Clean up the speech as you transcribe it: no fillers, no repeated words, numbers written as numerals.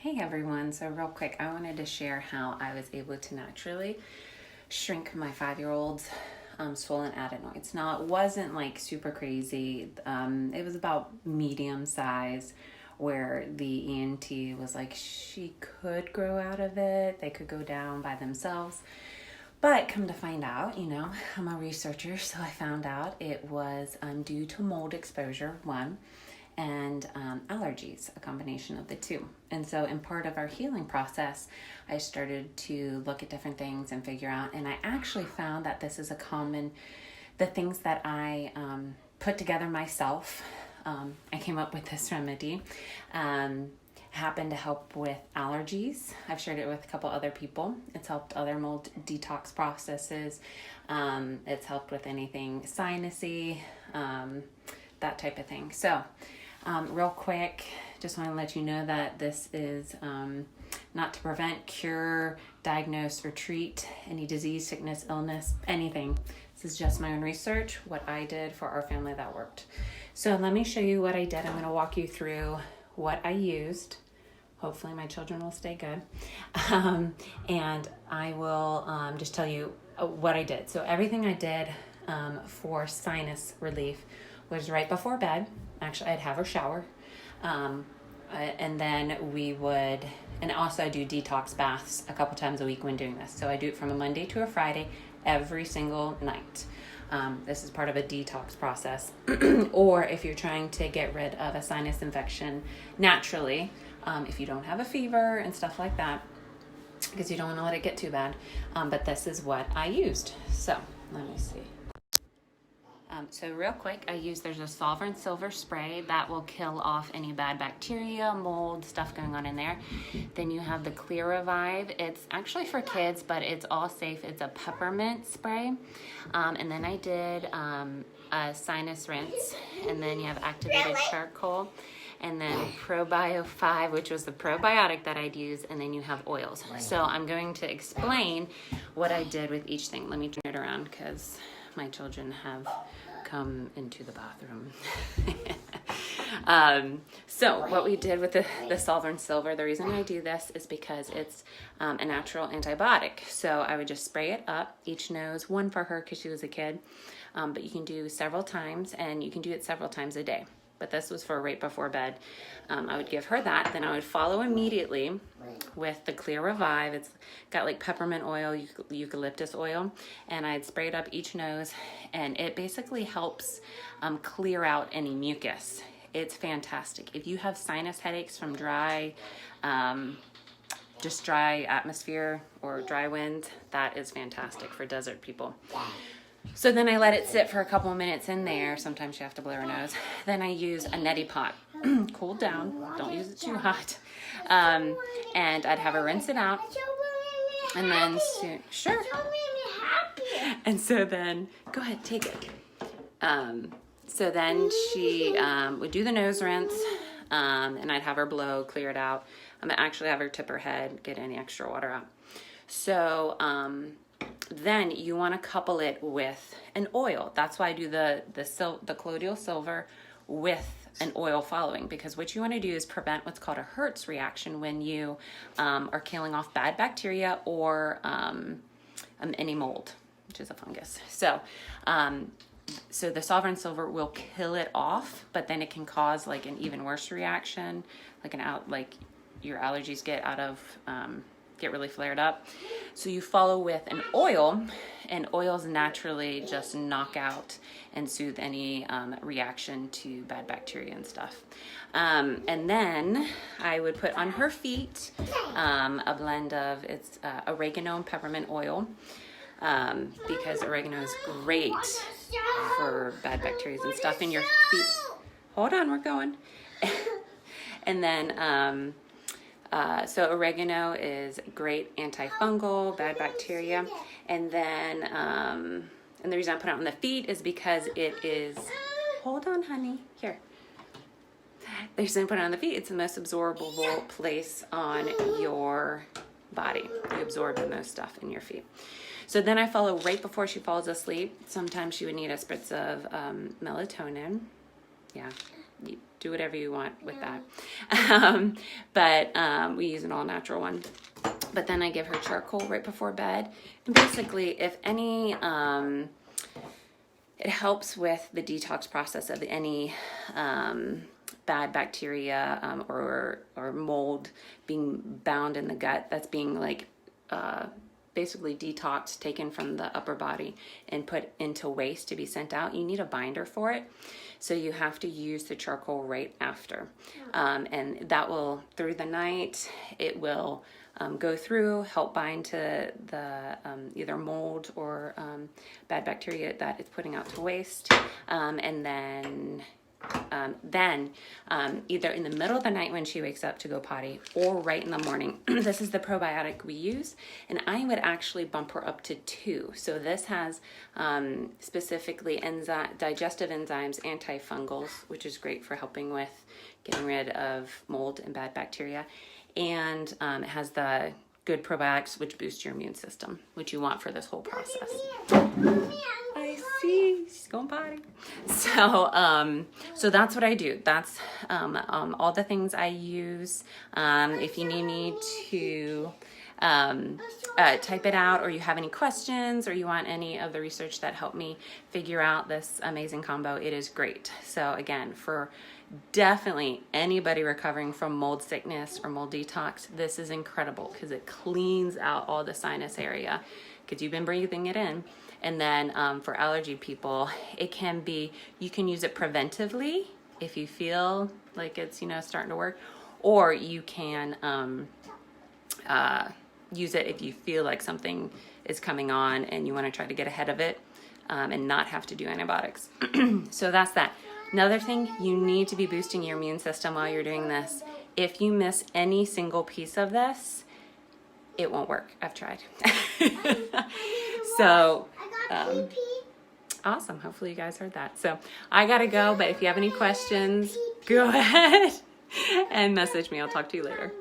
Hey everyone, so real quick, I wanted to share how I was able to naturally shrink my 5-year-old's swollen adenoids. Now, it wasn't like super crazy. It was about medium size, where the ENT was like, she could grow out of it, they could go down by themselves. But come to find out, I'm a researcher, so I found out it was due to mold exposure, one, and allergies, a combination of the two. And so in part of our healing process, I started to look at different things and figure out, and I actually found that this is the things that I put together myself. I came up with this remedy, happened to help with allergies. I've shared it with a couple other people. It's helped other mold detox processes. It's helped with anything sinusy, that type of thing. So real quick, just want to let you know that this is not to prevent, cure, diagnose, or treat any disease, sickness, illness, anything. This is just my own research, what I did for our family that worked. So let me show you what I did. I'm going to walk you through what I used. Hopefully my children will stay good. And I will just tell you what I did. So everything I did for sinus relief was right before bed. Actually, I'd have her shower. And then we would, and also I do detox baths a couple times a week when doing this. So I do it from a Monday to a Friday every single night. This is part of a detox process. Or if you're trying to get rid of a sinus infection naturally, if you don't have a fever and stuff like that, because you don't want to let it get too bad. But this is what I used. So let me see. So real quick, there's a Sovereign Silver spray that will kill off any bad bacteria, mold, stuff going on in there. Then you have the Clear Revive. It's actually for kids, but it's all safe. It's a peppermint spray. And then I did a sinus rinse. And then you have activated charcoal. And then Probio 5, which was the probiotic that I'd use, and then you have oils. So I'm going to explain what I did with each thing. Let me turn it around because my children have come into the bathroom. So what we did with the Sovereign Silver, the reason I do this is because it's a natural antibiotic. So I would just spray it up each nose, one for her because she was a kid, but you can do several times, and you can do it several times a day. But this was for right before bed. I would give her that. Then I would follow immediately with the Clear Revive. It's got like peppermint oil, eucalyptus oil, and I'd spray it up each nose, and it basically helps clear out any mucus. It's fantastic. If you have sinus headaches from dry atmosphere or dry wind, that is fantastic for desert people. So then I let it sit for a couple of minutes in there. Sometimes you have to blow her nose. Then I use a neti pot. Cool down. Don't use it too hot. And I'd have her rinse it out. And then, sure. And so then, go ahead, take it. So then she would do the nose rinse. And I'd have her blow, clear it out. I'm going to actually have her tip her head, get any extra water out. So, then you want to couple it with an oil. That's why I do the colloidal silver with an oil following, because what you want to do is prevent what's called a Hertz reaction when you are killing off bad bacteria or any mold, which is a fungus. So the Sovereign Silver will kill it off, but then it can cause like an even worse reaction, like your allergies get really flared up. So you follow with an oil, and oils naturally just knock out and soothe any reaction to bad bacteria and stuff. And then I would put on her feet a blend of oregano and peppermint oil, because oregano is great for bad bacteria and stuff in your feet. Hold on, we're going. And then so oregano is great antifungal, bad bacteria. And then, and the reason I put it on the feet is because it is, hold on, honey, here. The reason I put it on the feet, it's the most absorbable place on your body. You absorb the most stuff in your feet. So then I follow right before she falls asleep. Sometimes she would need a spritz of melatonin. Yeah, do whatever you want with that. But we use an all natural one. But then I give her charcoal right before bed. And basically, if any, it helps with the detox process of any bad bacteria or mold being bound in the gut that's being like basically detoxed, taken from the upper body and put into waste to be sent out. You need a binder for it. So you have to use the charcoal right after. And that will, through the night, it will go through, help bind to the either mold or bad bacteria that it's putting out to waste. And then either in the middle of the night when she wakes up to go potty or right in the morning. This is the probiotic we use, and I would actually bump her up to 2. So this has specifically digestive enzymes, antifungals, which is great for helping with getting rid of mold and bad bacteria, and it has the good probiotics, which boost your immune system, which you want for this whole process. I see, she's going potty. So that's what I do. That's all the things I use. If you need me to type it out, or you have any questions, or you want any of the research that helped me figure out this amazing combo, it is great. So again, for definitely anybody recovering from mold sickness or mold detox, this is incredible because it cleans out all the sinus area because you've been breathing it in. And then for allergy people, it can be, you can use it preventively if you feel like it's, starting to work, or you can use it if you feel like something is coming on and you want to try to get ahead of it and not have to do antibiotics. So that's that. Another thing, you need to be boosting your immune system while you're doing this. If you miss any single piece of this, it won't work. I've tried. So, awesome. Hopefully you guys heard that. So I gotta go, but if you have any questions, go ahead and message me. I'll talk to you later.